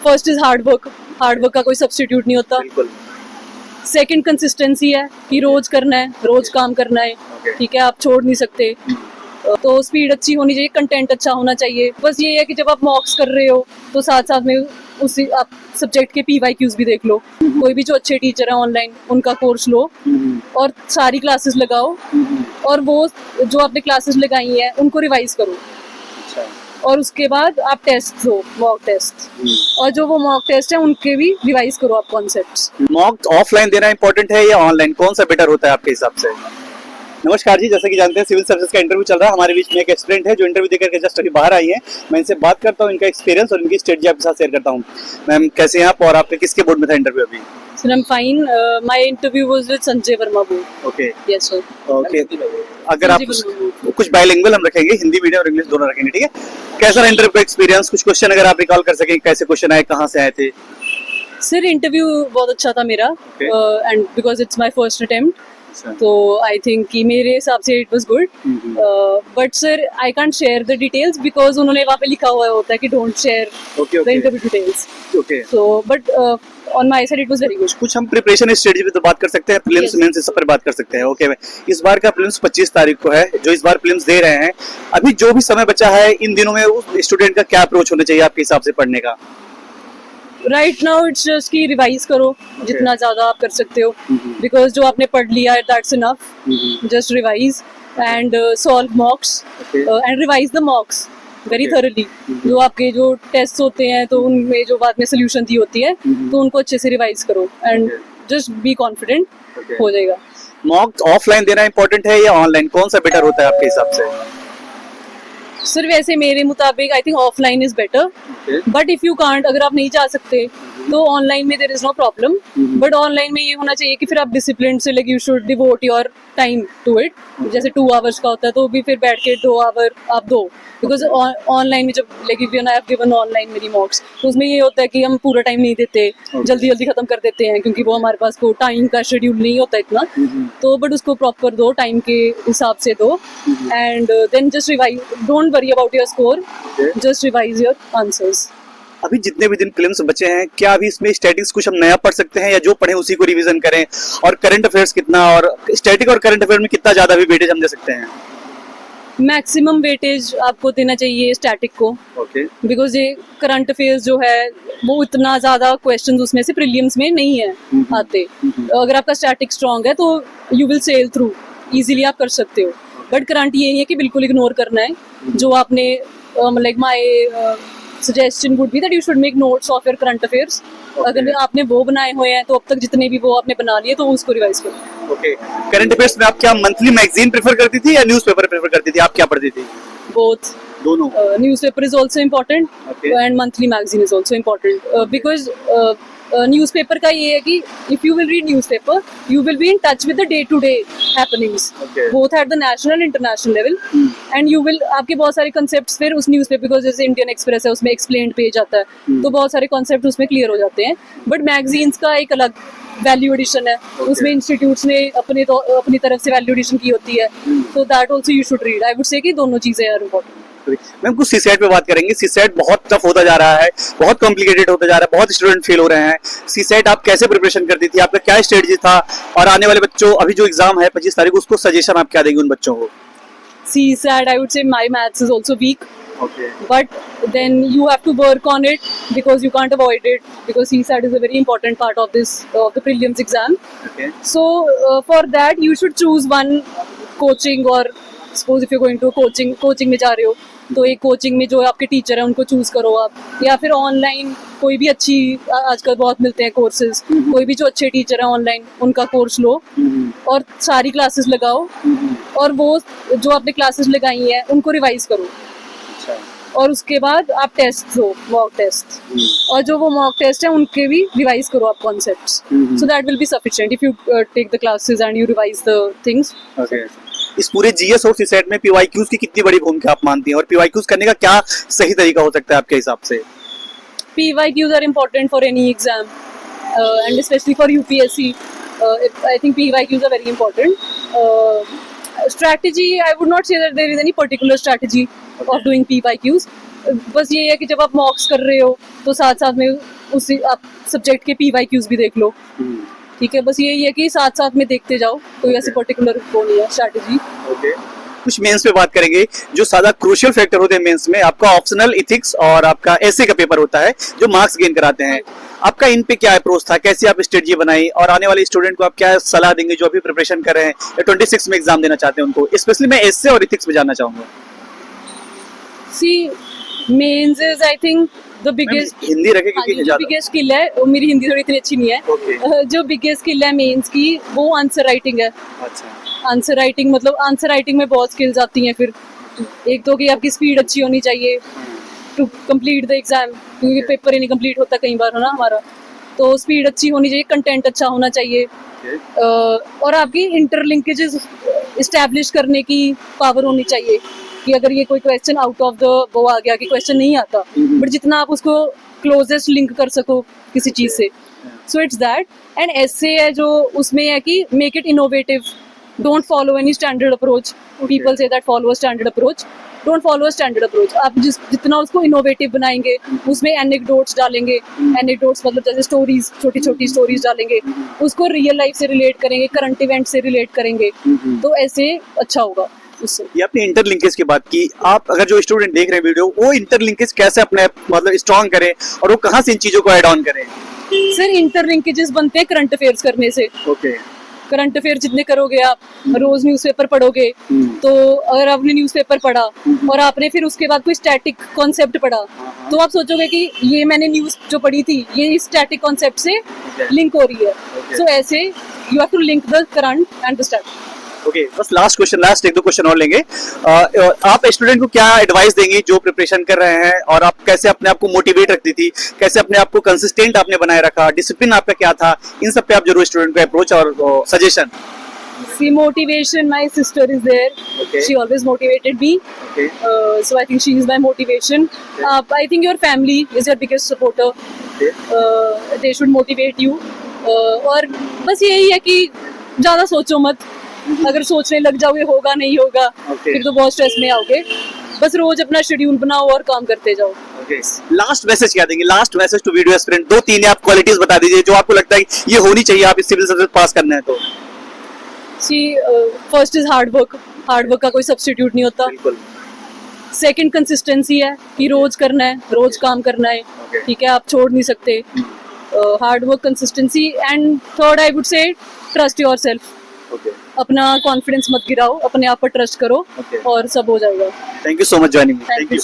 First is hard work का कोई substitute नहीं होता। बिल्कुल। सेकंड कंसिस्टेंसी है कि रोज करना है, रोज काम करना है, ठीक है, आप छोड़ नहीं सकते। तो स्पीड अच्छी होनी चाहिए, कंटेंट अच्छा होना चाहिए। बस ये है कि जब आप मॉक्स कर रहे हो तो साथ साथ में उसी आप सब्जेक्ट के PYQs भी देख लो। कोई भी जो अच्छे टीचर हैं ऑनलाइन उनका कोर्स लो और सारी क्लासेस लगाओ और वो जो आपने क्लासेस लगाई हैं उनको रिवाइज करो। अच्छा। और उसके बाद आप टेस्ट दो, मॉक टेस्ट, और जो वो मॉक टेस्ट है उनके भी रिवाइज करो आप कॉन्सेप्ट्स। मॉक ऑफलाइन देना इंपॉर्टेंट है या ऑनलाइन, कौन सा बेटर होता है आपके हिसाब से? नमस्कार जी, जैसे कि जानते हैं सिविल सर्विस का इंटरव्यू चल रहा है। हमारे बीच में एक एस्पिरेंट है जो इंटरव्यू देकर के जस्ट अभी बाहर आई है। मैं इनसे बात करता हूँ, इनका एक्सपीरियंस और इनकी स्ट्रेटजी आपके साथ शेयर करता हूँ। मैम कैसे हैं आप और आपके किसके बोर्ड में था इंटरव्यू अभी? Sir, I'm fine. My interview was with Sanjay Verma board. Okay Yes, sir. Okay. अगर आप कुछ बाइलिंगुअल हम रखेंगे, हिंदी मीडियम और इंग्लिश दोनों रखेंगे, ठीक है? कैसा रहा इंटरव्यू का एक्सपीरियंस? कुछ क्वेश्चन अगर आप रिकॉल कर सकें, कैसे क्वेश्चन आए, कहाँ से आए थे? सर इंटरव्यू बहुत अच्छा था मेरा, and because it's my first attempt, तो आई थिंक कि मेरे हिसाब से it was good. But sir I can't share the details because उन्होंने वहाँ पे लिखा हुआ होता है कि don't share the interview details. Okay. So but on my side it was very good. कुछ हम प्रिपरेशन स्ट्रेटजी पे तो बात कर सकते हैं, प्रीलिम्स मेंस इस सब पर बात कर सकते हैं। ओके, इस बार का प्रीलिम्स 25 तारीख को है, जो इस बार प्रीलिम्स दे रहे हैं। अभी जो भी समय बचा है इन दिनों में उस स्टूडेंट का क्या अप्रोच होना चाहिए आपके हिसाब से पढ़ने का? राइट नाउ इट्स जस्ट कि रिवाइज करो जितना ज्यादा आप कर सकते हो, बिकॉज जो आपने पढ़ लिया है that's enough. Just revise and solve मॉक्स and revise the मॉक्स very thoroughly. जो आपके जो टेस्ट होते हैं तो उनमें जो बाद में सोल्यूशन दी होती है तो उनको अच्छे से रिवाइज करो एंड जस्ट बी कॉन्फिडेंट, हो जाएगा। मॉक ऑफलाइन देना इंपॉर्टेंट है या ऑनलाइन, कौन सा बेटर होता है आपके हिसाब से? सर वैसे मेरे मुताबिक I think offline is better, but if you can't, अगर आप नहीं जा सकते तो ऑनलाइन में there is no problem. But online में ये होना चाहिए कि फिर आप डिसिप्लिन से, like you should devote your time to it. जैसे 2 आवर्स का होता है तो भी फिर बैठ के 2 आवर आप दो, बिकॉज ऑनलाइन में जब like if I have given online मेरी मॉक्स, तो उसमें ये होता है कि हम पूरा टाइम नहीं देते, जल्दी जल्दी खत्म कर देते हैं क्योंकि वो हमारे पास को टाइम का शेड्यूल नहीं होता इतना। तो बट उसको प्रॉपर दो, टाइम के हिसाब से दो, and then just revise, don't worry about your score, just revise your answers. अभी जितने भी दिन प्रीलिम्स बचे हैं, क्या अभी इसमें स्टैटिक्स कुछ हम नया पढ़ सकते हैं या जो पढ़े उसी को रिवीजन करें? और करंट अफेयर्स कितना, और स्टैटिक और करंट अफेयर में कितना ज्यादा भी वेटेज हम दे सकते हैं? मैक्सिमम वेटेज आपको देना चाहिए स्टैटिक को, बिकॉज ये करंट अफेयर्स जो है वो इतना ज्यादा क्वेश्चंस उसमें से प्रीलिम्स में नहीं है आते। अगर आपका स्टैटिक स्ट्रांग है तो you will sail through, easily आप कर सकते हो। बट करंट ये है कि बिल्कुल इग्नोर करना है जो आपने, like my suggestion would be that you should make notes of your current affairs. अगर आपने वो बनाए हुए हैं तो अब तक जितने भी वो आपने बना लिए तो उसको रिवाइज करो। ओके। करंट अफेयर्स में आप क्या मंथली मैगजीन प्रेफर करती थी या न्यूज़पेपर प्रेफर करती थी? आप क्या पढ़ती थी? बोथ, दोनों। Newspaper is also important and monthly magazine is also important, because newspaper का ये है कि if you will read newspaper you will be in touch with the day to day happenings, both at the national and international level, and you will, आपके बहुत सारे concepts फिर उस newspaper, because जैसे इंडियन एक्सप्रेस है उसमें explained page आता है, तो बहुत सारे कॉन्सेप्ट उसमें क्लियर हो जाते हैं। बट मैगजीन्स का एक अलग वैल्यू एडिशन है, उसमें इंस्टीट्यूट्स ने अपनी तरफ से वैल्यू एडिशन की होती है, तो that also you should read. I would say कि दोनों चीजें आर इम्पोर्टेंट। मैम कुछ सीसेट पे बात करेंगे। सीसेट बहुत टफ होता जा रहा है, बहुत कॉम्प्लिकेटेड होता जा रहा है, बहुत स्टूडेंट फेल हो रहे हैं। सीसेट आप कैसे प्रिपरेशन करती थी, आपका क्या स्ट्रेटजी था, और आने वाले बच्चों, अभी जो एग्जाम है 25 तारीख, उसको सजेशन आप क्या देंगे उन बच्चों को? CSAT, I would say my maths is also weak. Okay. But then you have to work on it because you can't avoid it, because CSAT is a very important part of the prelims exam. Okay. So for that you should choose one coaching, or suppose if you're going to coaching में जा रहे हो तो एक coaching में जो आपके teacher है उनको चूज करो आप, या फिर ऑनलाइन कोई भी अच्छी, आजकल बहुत मिलते हैं कोर्सेज, कोई भी जो अच्छे टीचर है ऑनलाइन उनका कोर्स लो और सारी क्लासेस लगाओ, और वो जो आपने क्लासेस लगाई हैं उनको रिवाइज करो। और उसके बाद आप टेस्ट दो, मॉक टेस्ट, और जो वो मॉक टेस्ट है उनके भी रिवाइज करो आप concepts, so that will be sufficient if you take the classes and you revise the things. इस पूरे जीएस और सीसेट में पीवाईक्यूज की कितनी बड़ी भूमिका आप मानती हैं, और पीवाईक्यूज करने का क्या सही तरीका हो सकता है आपके हिसाब से? PYQs are important for any exam, and especially for UPSC. I think PYQs are very important. Strategy, I would not say that there is any particular strategy of doing PYQs. बस ये है कि जब आप मॉक्स कर रहे हो तो साथ साथ में उसी आप सब्जेक्ट के PYQs भी देख लो, ठीक है। बस यही है कि साथ साथ में देखते जाओ, कोई ऐसी पर्टिकुलर वो नहीं है स्ट्रैटेजी। कुछ मेंस पे बात करेंगे जो सादा क्रूशियल फैक्टर होते हैं मेंस में। आपका ऑप्शनल इथिक्स और आपका एसे का पेपर होता है जो मार्क्स गेन कराते हैं। आपका इन पे क्या अप्रोच था, कैसे आप स्ट्रेटजी बनाई और आने वाले स्टूडेंट को आप क्या सलाह देंगे जो अभी प्रिपरेशन कर रहे हैं या 26 में एग्जाम देना चाहते हैं उनको? स्पेशली मैं एसे और इथिक्स में जानना चाहूंगा। See mains is I think the biggest, Hindi रखे क्योंकि जो ज्यादा बिगेस्ट स्किल है, वो मेरी हिंदी थोड़ी इतनी अच्छी नहीं है। Okay. जो बिगेस्ट स्किल है मेंस की वो आंसर राइटिंग है। अच्छा आंसर राइटिंग मतलब आंसर राइटिंग में बहुत स्किल्स आती हैं। फिर एक तो कि आपकी स्पीड अच्छी होनी चाहिए टू कंप्लीट द एग्जाम, क्योंकि पेपर ही नहीं कंप्लीट होता कई बार है ना हमारा। तो स्पीड अच्छी होनी चाहिए, कंटेंट अच्छा होना चाहिए, और आपकी इंटरलिंकेजेस इस्टेब्लिश करने की पावर होनी चाहिए कि अगर ये कोई क्वेश्चन आउट ऑफ द वो आ गया कि क्वेश्चन नहीं आता, बट जितना आप उसको क्लोजेस्ट लिंक कर सको किसी चीज से, सो इट्स दैट। एंड ऐसे है जो उसमें है कि make it innovative, don't follow any standard approach. People say that follow a standard approach, don't follow a standard approach. आप जितना उसको इनोवेटिव बनाएंगे, उसमें एनेक्डोट्स डालेंगे, एनेक्डोट्स मतलब जैसे स्टोरीज, छोटी छोटी स्टोरीज डालेंगे, उसको रियल लाइफ से रिलेट करेंगे, करंट इवेंट से रिलेट करेंगे, तो ऐसे अच्छा होगा उससे। ये आपने इंटरलिंकेज की बात की। आप अगर जो स्टूडेंट देख रहे हैं वीडियो, वो इंटरलिंकेज कैसे अपने मतलब स्ट्रॉन्ग करें और वो कहाँ से इन चीजों को ऐड ऑन करें? सर इंटरलिंकेजेस बनते हैं करंट अफेयर्स करने से। ओके करंट अफेयर जितने करोगे आप, रोज न्यूज़पेपर पढ़ोगे, तो अगर आपने न्यूज़पेपर पढ़ा और आपने फिर उसके बाद कोई स्टैटिक कॉन्सेप्ट पढ़ा, तो आप सोचोगे कि ये मैंने न्यूज़ जो पढ़ी थी ये इस स्टैटिक कॉन्सेप्ट से लिंक हो रही है। सो ऐसे you have to link the current and the static. Okay, बस लास्ट क्वेश्चन, लास्ट एक दो क्वेश्चन और लेंगे। आप स्टूडेंट को क्या एडवाइस देंगी जो प्रिपरेशन कर रहे हैं, और आप कैसे अपने आप को मोटिवेट रखती थी, कैसे अपने आप को कंसिस्टेंट आपने बनाए रखा, डिसिप्लिन आपका क्या था, इन सब पे आप जरूर स्टूडेंट को अप्रोच और suggestion. See, motivation, my sister is there. Okay. She always motivated me. Okay. So I think she is my motivation. I think your family is your biggest supporter. Okay. They should motivate you. और बस यही है कि ज़्यादा सोचो मत। अगर सोचने लग जाओगे होगा नहीं होगा, Okay. फिर तो बहुत स्ट्रेस में आओगे। बस रोज अपना शेड्यूल बनाओ और काम करते जाओ। लास्ट मैसेज क्या देंगे? Last message to video aspirant, दो तीन आप क्वालिटीज बता दीजिए जो आपको लगता है कि ये होनी चाहिए आप इस सिविल सर्विस पास करना है तो। First is hard work. Hard work का कोई सब्स्टिट्यूट नहीं होता। बिल्कुल। सेकंड कंसिस्टेंसी है कि रोज करना है, रोज काम करना है, Okay. ठीक है, आप छोड़ नहीं सकते। Hard work, consistency, and third I would say trust yourself. Okay, अपना कॉन्फिडेंस मत गिराओ, अपने आप पर ट्रस्ट करो Okay. और सब हो जाएगा। Thank you so much joining. Thank you.